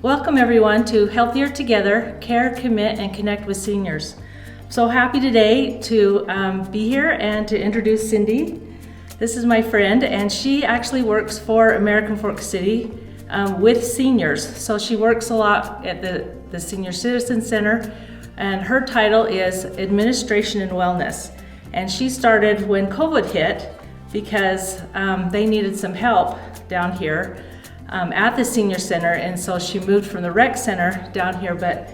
Welcome everyone to Healthier Together, Care, Commit, and Connect with Seniors. So happy today to be here and to introduce Cindy. This is my friend, and she actually works for American Fork City with seniors. So she works a lot at the Senior Citizen Center, and her title is Administration and Wellness. And she started when COVID hit because they needed some help down here at the senior center, and so she moved from the rec center down here, but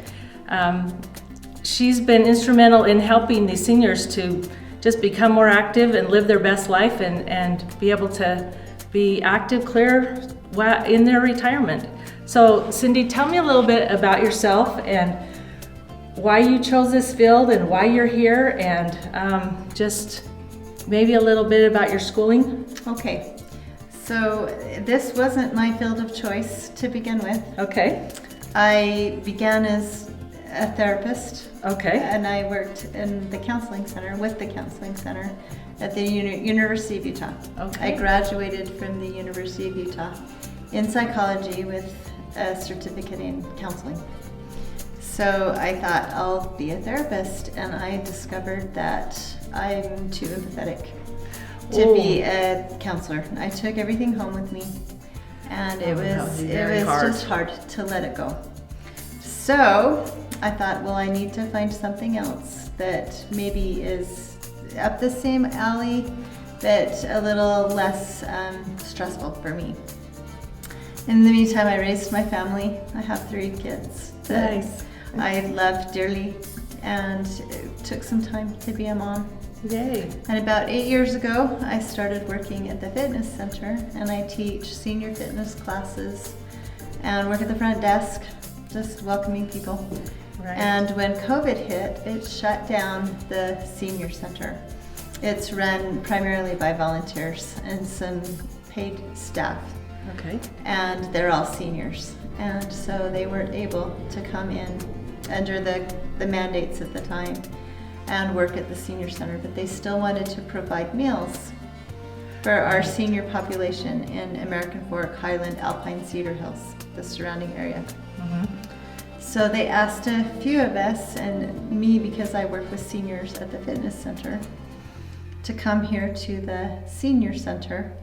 she's been instrumental in helping the seniors to just become more active and live their best life and be able to be active, clear in their retirement. So Cindy, tell me a little bit about yourself and why you chose this field and why you're here, and just maybe a little bit about your schooling. Okay. So this wasn't my field of choice to begin with. Okay. I began as a therapist. Okay. And I worked in the counseling center, with the counseling center at the University of Utah. Okay. I graduated from the University of Utah in psychology with a certificate in counseling. So I thought I'll be a therapist, and I discovered that I'm too empathetic to be a counselor. I took everything home with me, and it was just hard to let it go. So I thought, well, I need to find something else that maybe is up the same alley, but a little less stressful for me. In the meantime, I raised my family. I have 3 kids that I love dearly, and it took some time to be a mom. Yay. And about 8 years ago, I started working at the fitness center, and I teach senior fitness classes and work at the front desk, just welcoming people. Right. And when COVID hit, it shut down the senior center. It's run primarily by volunteers and some paid staff. Okay. And they're all seniors. And so they weren't able to come in under the mandates at the time and work at the senior center, but they still wanted to provide meals for our senior population in American Fork, Highland, Alpine, Cedar Hills, the surrounding area. Mm-hmm. So they asked a few of us, and me because I work with seniors at the fitness center, to come here to the senior center,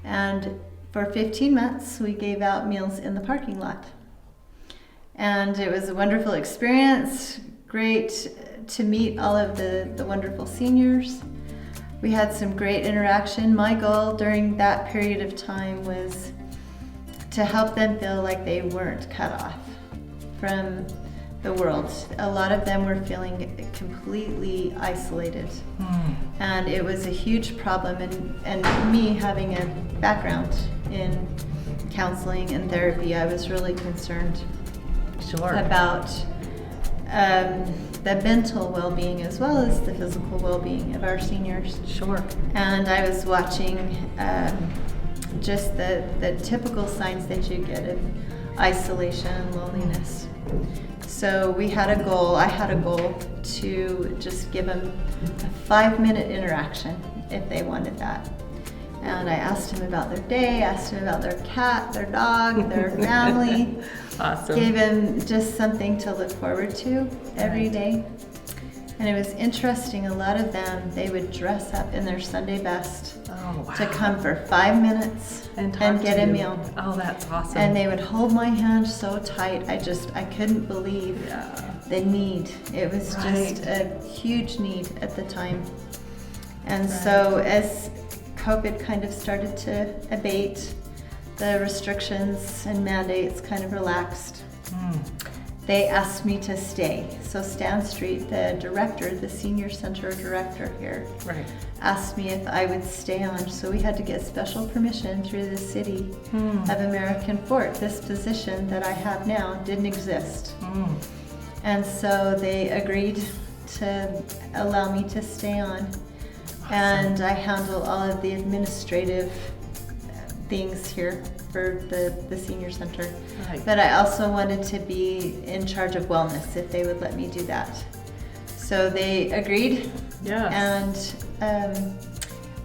and for 15 months we gave out meals in the parking lot. And it was a wonderful experience, great to meet all of the wonderful seniors. We had some great interaction. My goal during that period of time was to help them feel like they weren't cut off from the world. A lot of them were feeling completely isolated. And it was a huge problem, and me having a background in counseling and therapy, I was really concerned about the mental well-being as well as the physical well-being of our seniors. Sure. And I was watching just the typical signs that you get of isolation and loneliness. So we had a goal, I had a goal to just give them a 5-minute interaction if they wanted that. And I asked them about their day, asked them about their cat, their dog, their family. Awesome. Gave them just something to look forward to every day. And it was interesting, a lot of them, they would dress up in their Sunday best to come for 5 minutes and get a meal. Oh, that's awesome. And they would hold my hand so tight, I couldn't believe the need. It was just a huge need at the time. And so as COVID kind of started to abate, the restrictions and mandates kind of relaxed. They asked me to stay. So Stan Street, the director, the senior center director here, asked me if I would stay on. So we had to get special permission through the city of American Fork. This position that I have now didn't exist. And so they agreed to allow me to stay on. Awesome. And I handle all of the administrative things here for the senior center. But I also wanted to be in charge of wellness if they would let me do that. So they agreed. And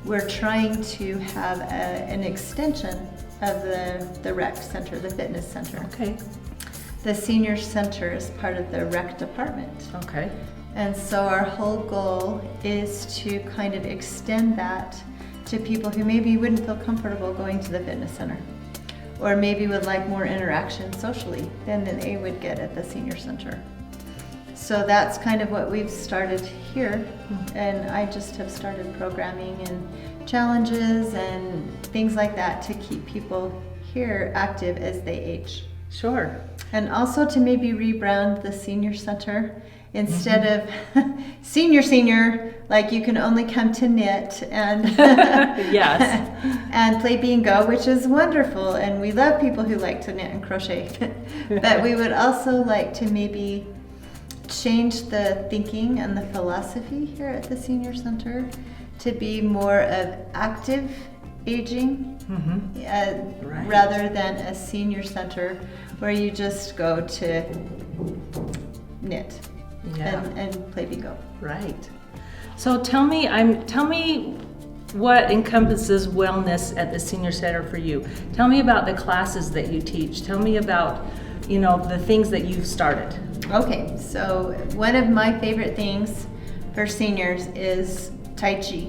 we're trying to have an extension of the rec center, the fitness center. Okay. the senior center is part of the rec department. Okay. And so our whole goal is to kind of extend that to people who maybe wouldn't feel comfortable going to the fitness center, or maybe would like more interaction socially than they would get at the senior center. So that's kind of what we've started here, and I just have started programming and challenges and things like that to keep people here active as they age. Sure. And also to maybe rebrand the senior center instead of senior, like you can only come to knit and Yes. and play bingo, which is wonderful, and we love people who like to knit and crochet. But we would also like to maybe change the thinking and the philosophy here at the senior center to be more of active aging, Right. rather than a senior center where you just go to knit Yeah. and play bingo. Right. So tell me what encompasses wellness at the senior center for you. Tell me about the classes that you teach. Tell me about, the things that you've started. Okay, so one of my favorite things for seniors is Tai Chi.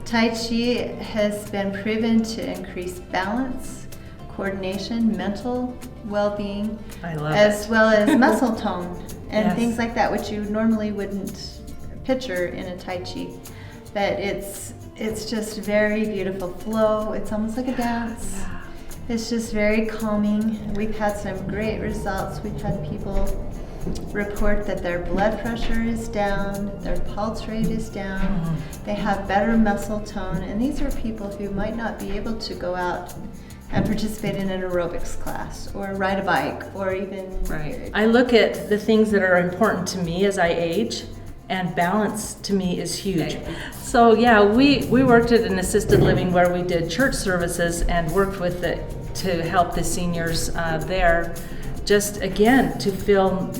Tai Chi has been proven to increase balance, coordination, mental well-being, I love as it. well as muscle tone and Yes. things like that, which you normally wouldn't picture in a Tai Chi. But it's just very beautiful flow. It's almost like a dance. It's just very calming. We've had some great results. We've had people report that their blood pressure is down, their pulse rate is down, they have better muscle tone, and these are people who might not be able to go out and participate in an aerobics class or ride a bike or even... Right. I look at the things that are important to me as I age, and balance to me is huge. So yeah, we worked at an assisted living where we did church services and worked with it to help the seniors there, just again to feel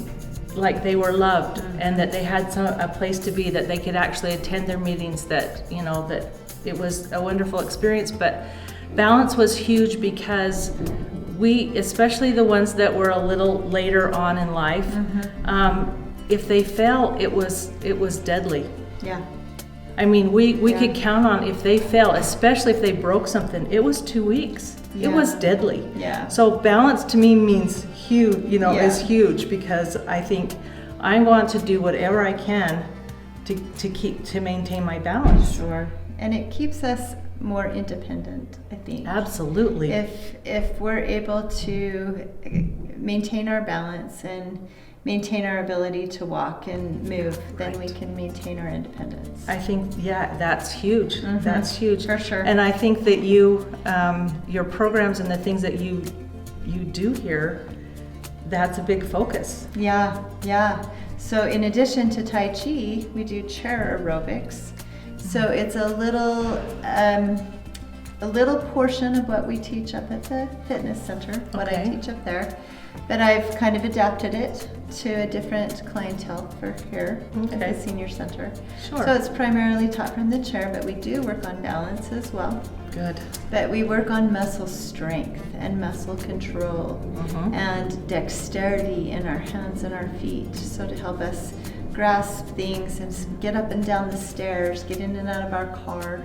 like they were loved and that they had a place to be, that they could actually attend their meetings, that that it was a wonderful experience. But balance was huge because we, especially the ones that were a little later on in life, if they fell, it was deadly. Yeah. I mean, we could count on if they fell, especially if they broke something, it was 2 weeks. Yeah. It was deadly. Yeah. So balance to me means huge, Yeah. is huge, because I think I want to do whatever I can to maintain my balance. Sure. And it keeps us more independent, I think. Absolutely. If we're able to maintain our balance and maintain our ability to walk and move, then we can maintain our independence. I think, that's huge. That's huge. For sure. And I think that your programs and the things that you do here, that's a big focus. Yeah. So in addition to Tai Chi, we do chair aerobics. So it's a little portion of what we teach up at the fitness center, what I Okay. teach up there. But I've kind of adapted it to a different clientele for here at Okay. the senior center. Sure. So it's primarily taught from the chair, but we do work on balance as well. Good. But we work on muscle strength and muscle control and dexterity in our hands and our feet. So to help us grasp things and get up and down the stairs, get in and out of our car,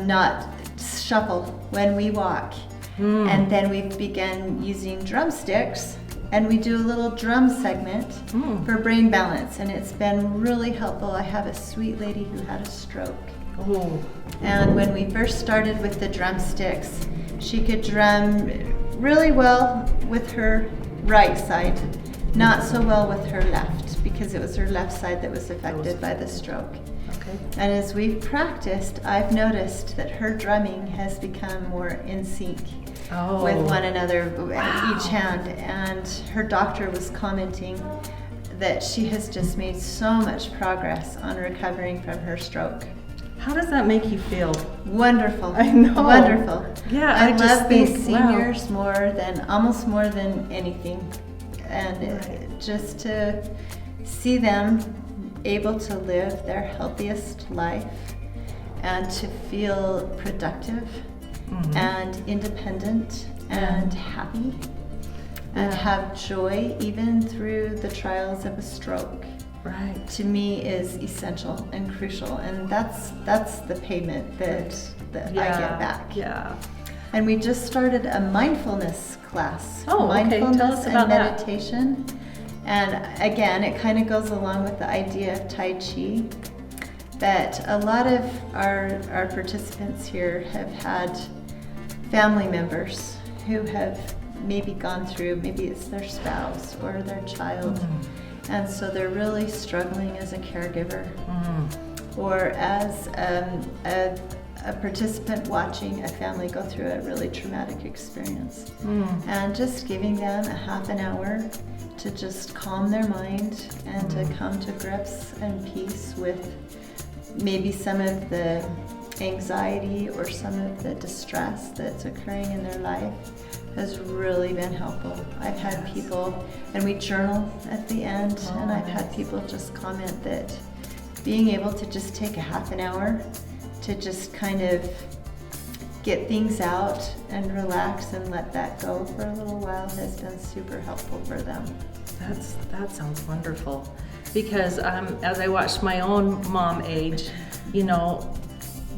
not shuffle when we walk. And then we've begun using drumsticks, and we do a little drum segment for brain balance, and it's been really helpful. I have a sweet lady who had a stroke. Oh. And when we first started with the drumsticks, she could drum really well with her right side, not so well with her left, because it was her left side that was affected by the stroke. Okay. And as we've practiced, I've noticed that her drumming has become more in sync with one another, each hand. And her doctor was commenting that she has just made so much progress on recovering from her stroke. How does that make you feel? Wonderful. I know. Wonderful. Yeah, I I just love these think, wow. seniors almost more than anything. And just to see them able to live their healthiest life and to feel productive and independent and happy. and have joy even through the trials of a stroke. Right. To me is essential and crucial, and that's the payment that I get back. Yeah. And we just started a mindfulness class. Oh, okay. Mindfulness Tell us and about that. meditation. And again, it kind of goes along with the idea of Tai Chi, that a lot of our participants here have had family members who have maybe gone through, maybe it's their spouse or their child, and so they're really struggling as a caregiver or as a participant watching a family go through a really traumatic experience. And just giving them a half an hour to just calm their mind and to come to grips and peace with maybe some of the anxiety or some of the distress that's occurring in their life has really been helpful. I've had people, and we journal at the end, and I've had people just comment that being able to just take a half an hour to just kind of get things out and relax and let that go for a little while has been super helpful for them. That sounds wonderful. Because as I watched my own mom age, you know,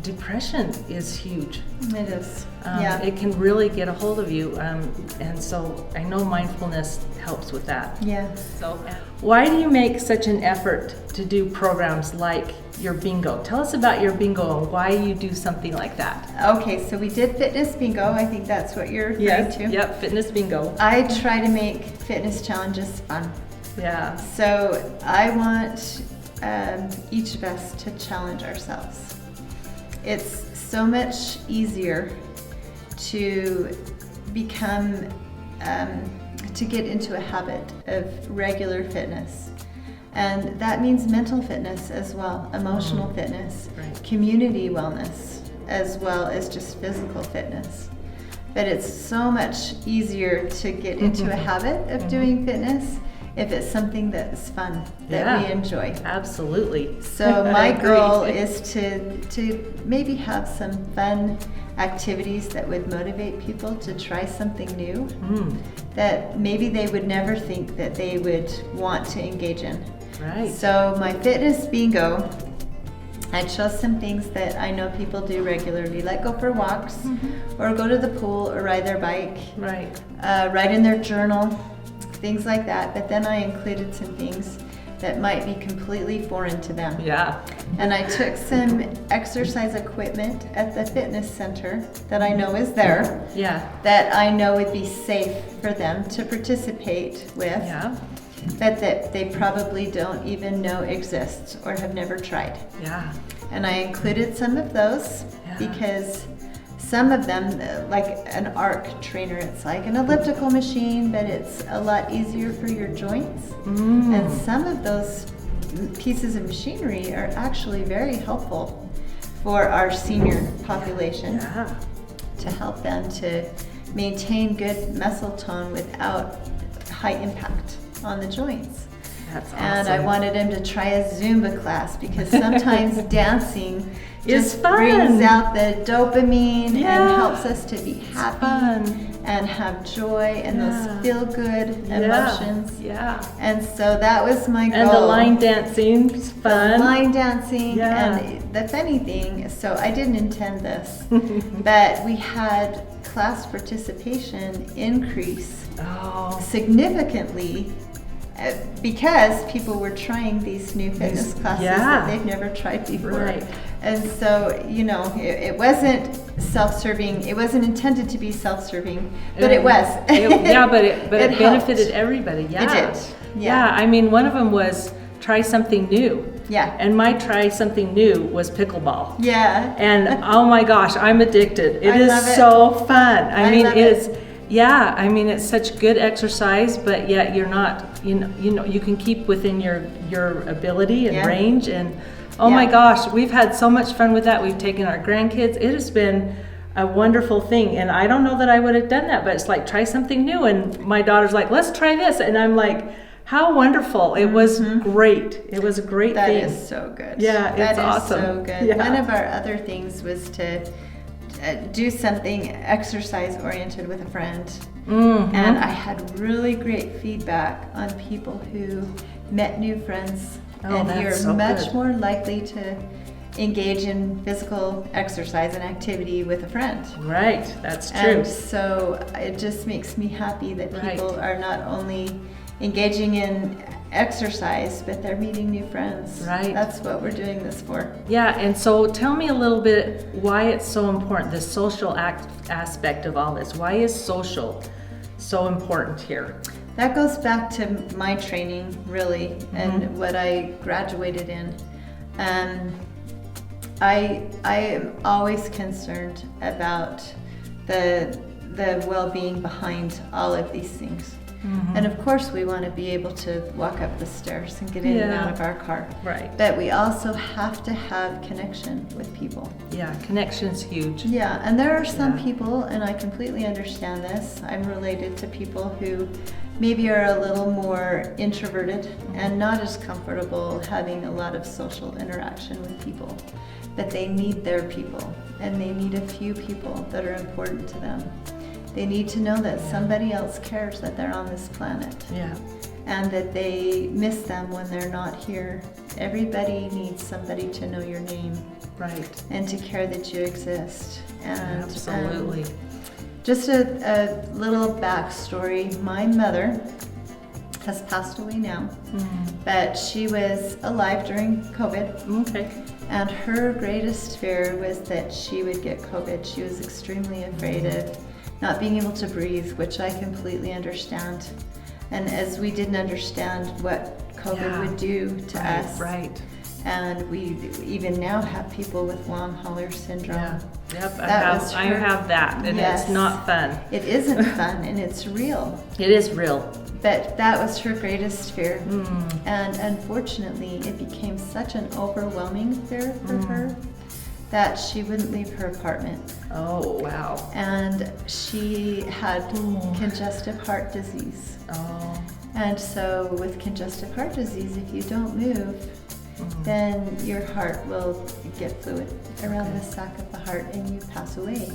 depression is huge. It is. It can really get a hold of you, and so I know mindfulness helps with that. Yeah. So, why do you make such an effort to do programs like your bingo? Tell us about your bingo and why you do something like that. Okay, so we did fitness bingo. I think that's what you're referring to. Yep, fitness bingo. I try to make fitness challenges fun. Yeah. So I want each of us to challenge ourselves. It's so much easier to become, to get into a habit of regular fitness. And that means mental fitness as well, emotional fitness, community wellness, as well as just physical fitness. But it's so much easier to get into a habit of doing fitness if it's something that's fun, that we enjoy. Absolutely. So my goal is to maybe have some fun activities that would motivate people to try something new that maybe they would never think that they would want to engage in. Right. So my fitness bingo, I chose some things that I know people do regularly, like go for walks or go to the pool or ride their bike, write in their journal, things like that. But then I included some things that might be completely foreign to them. Yeah. And I took some exercise equipment at the fitness center that I know is there, that I know would be safe for them to participate with, but that they probably don't even know exists or have never tried. Yeah. And I included some of those because some of them, like an ARC trainer, it's like an elliptical machine, but it's a lot easier for your joints. And some of those pieces of machinery are actually very helpful for our senior population to help them to maintain good muscle tone without high impact on the joints. That's awesome. And I wanted him to try a Zumba class because sometimes dancing just fun. brings out the dopamine and helps us to be happy and have joy and those feel-good emotions. And so that was my goal. And the line dancing's fun. The line dancing, and the funny thing, so I didn't intend this, but we had class participation increase significantly because people were trying these new fitness classes that they've never tried before. And so, you know, it wasn't self-serving. It wasn't intended to be self-serving, but it was. But it benefited everybody. It did. I mean, one of them was try something new. And my try something new was pickleball. And oh my gosh, I'm addicted. It is so fun. I mean, it's such good exercise, but yet you're not, you know, you can keep within your ability and range. And oh my gosh, we've had so much fun with that. We've taken our grandkids. It has been a wonderful thing. And I don't know that I would have done that, but it's like, try something new. And my daughter's like, let's try this. And I'm like, how wonderful. It was great. It was a great thing. That is so good. Yeah, it's awesome. That is so good. One of our other things was to do something exercise oriented with a friend. Mm-hmm. And I had really great feedback on people who met new friends. Oh, and that's you're so much good. more likely to engage in physical exercise and activity with a friend. Right, that's true. And so it just makes me happy that people are not only engaging in exercise, but they're meeting new friends. Right. That's what we're doing this for. Yeah, and so tell me a little bit why it's so important, the social aspect of all this. Why is social so important here? That goes back to my training, really, and what I graduated in. I am always concerned about the well-being behind all of these things. And of course we want to be able to walk up the stairs and get in and out of our car. Right. But we also have to have connection with people. Yeah, connection's huge. Yeah, and there are some people, and I completely understand this, I'm related to people who maybe are a little more introverted and not as comfortable having a lot of social interaction with people. But they need their people, and they need a few people that are important to them. They need to know that somebody else cares that they're on this planet. Yeah. And that they miss them when they're not here. Everybody needs somebody to know your name. Right. And to care that you exist. And absolutely. Just a little backstory. My mother has passed away now, but she was alive during COVID. Okay. And her greatest fear was that she would get COVID. She was extremely afraid of not being able to breathe, which I completely understand. And as we didn't understand what COVID would do to us. Right. And we even now have people with long hauler syndrome. Yeah. Yep, I have that, and it's not fun. It isn't fun, and it's real. It is real. But that was her greatest fear. And unfortunately, it became such an overwhelming fear for her that she wouldn't leave her apartment. Oh, wow. And she had congestive heart disease. Oh. And so with congestive heart disease, if you don't move, then your heart will get fluid around the sac of the heart and you pass away.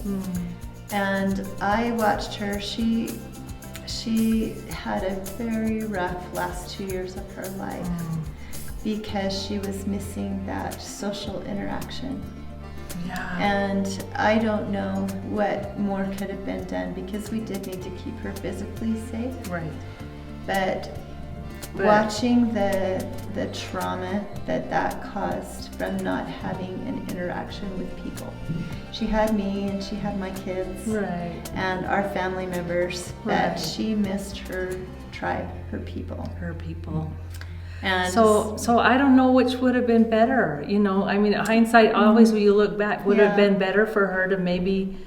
And I watched her. She had a very rough last 2 years of her life because she was missing that social interaction. Yeah. And I don't know what more could have been done because we did need to keep her physically safe. Right. But watching the trauma that caused from not having an interaction with people. She had me and she had my kids and our family members, but she missed her tribe, her people. Her people. And so I don't know which would have been better. You know, I mean, hindsight always, when you look back, would have been better for her to maybe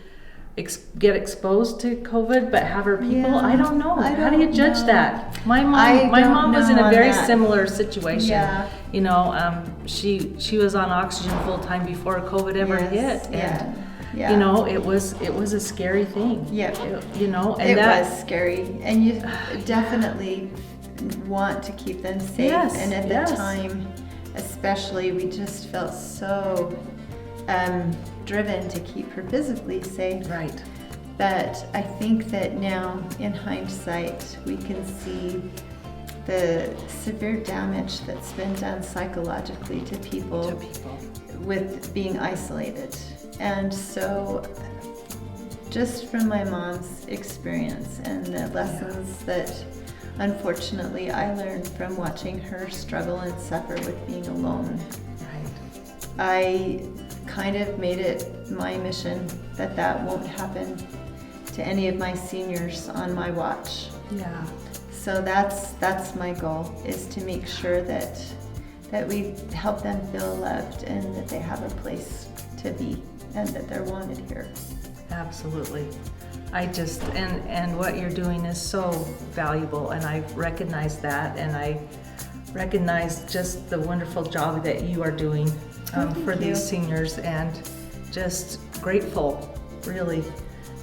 get exposed to COVID, but have her people. I don't know. How do you judge that? My mom was in a very similar situation. Yeah. You know, she was on oxygen full time before COVID ever hit, and you know, it was a scary thing. Yeah. You know, and it was scary, and you definitely want to keep them safe. And at the time, especially, we just felt so driven to keep her physically safe. Right. But I think that now, in hindsight, we can see the severe damage that's been done psychologically to people with being isolated. And so, just from my mom's experience and the lessons that unfortunately I learned from watching her struggle and suffer with being alone, I kind of made it my mission that won't happen to any of my seniors on my watch. Yeah. So that's my goal, is to make sure that we help them feel loved and that they have a place to be and that they're wanted here. Absolutely. I just, and what you're doing is so valuable, and I recognize that, and I recognize just the wonderful job that you are doing for these seniors, and just grateful, really,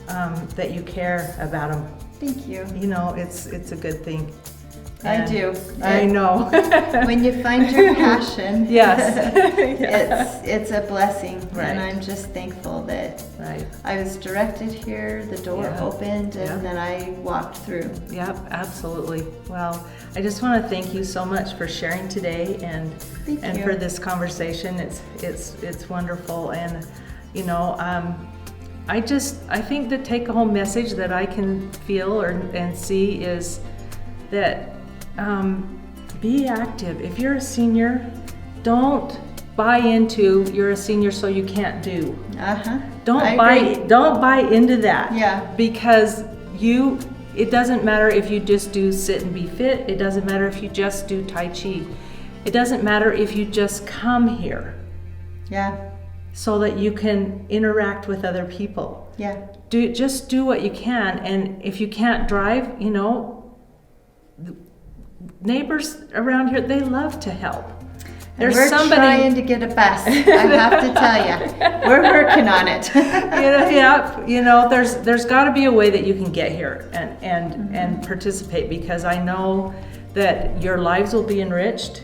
that you care about them. Thank you. You know, it's a good thing. I do. I know. When you find your passion, yes. it's a blessing, Right. and I'm just thankful that Right. I was directed here, the door Yeah. opened, and Yeah. then I walked through. Yep, absolutely. Well, I just want to thank you so much for sharing today and Thank you. for this conversation. It's wonderful, and you know, I think the take-home message that I can feel and see is that be active. If you're a senior, don't buy into you're a senior so you can't do. Don't buy into that. Yeah. Because it doesn't matter if you just do sit and be fit. It doesn't matter if you just do Tai Chi. It doesn't matter if you just come here Yeah. so that you can interact with other people. Yeah. Just do what you can, and if you can't drive, you know, neighbors around here, they love to help. And we're trying to get a bus. I have to tell you, we're working on it. You know, there's got to be a way that you can get here and participate, because I know that your lives will be enriched,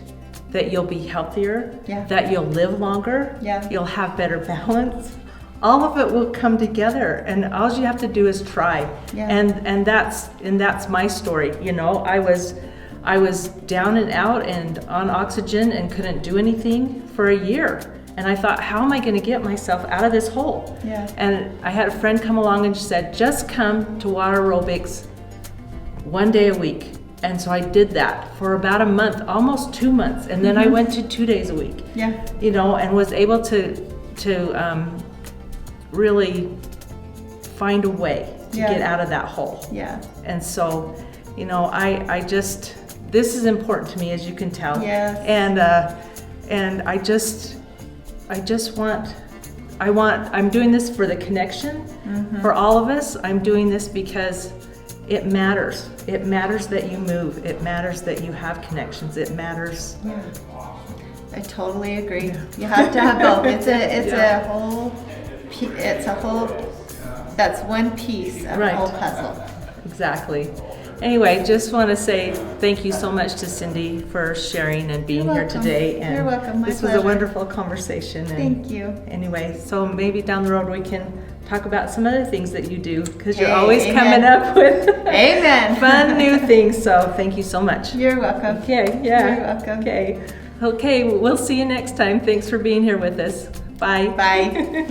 that you'll be healthier, Yeah. that you'll live longer, Yeah. you'll have better balance. All of it will come together, and all you have to do is try. Yeah. And that's my story. You know, I was down and out and on oxygen and couldn't do anything for a year. And I thought, how am I going to get myself out of this hole? Yeah. And I had a friend come along and she said, just come to water aerobics one day a week. And so I did that for about a month, almost 2 months. And then I went to 2 days a week. Yeah. You know, and was able to really find a way to Yeah. get out of that hole. Yeah. And so, you know, this is important to me, as you can tell. Yes. And I'm doing this for the connection, for all of us. I'm doing this because it matters. It matters that you move. It matters that you have connections. It matters. Yeah. I totally agree. You have to have both. It's a whole, that's one piece of Right. the whole puzzle. Exactly. Anyway, just want to say thank you so much to Cindy for sharing and being You're here welcome. today. And You're welcome. My this was a pleasure. wonderful conversation. And Thank you. Anyway, so maybe down the road we can talk about some other things that you do, because you're Hey, always amen. coming up with Amen. fun new things. So thank you so much. You're welcome. Okay, yeah. You're welcome. Okay, we'll see you next time. Thanks for being here with us. Bye. Bye.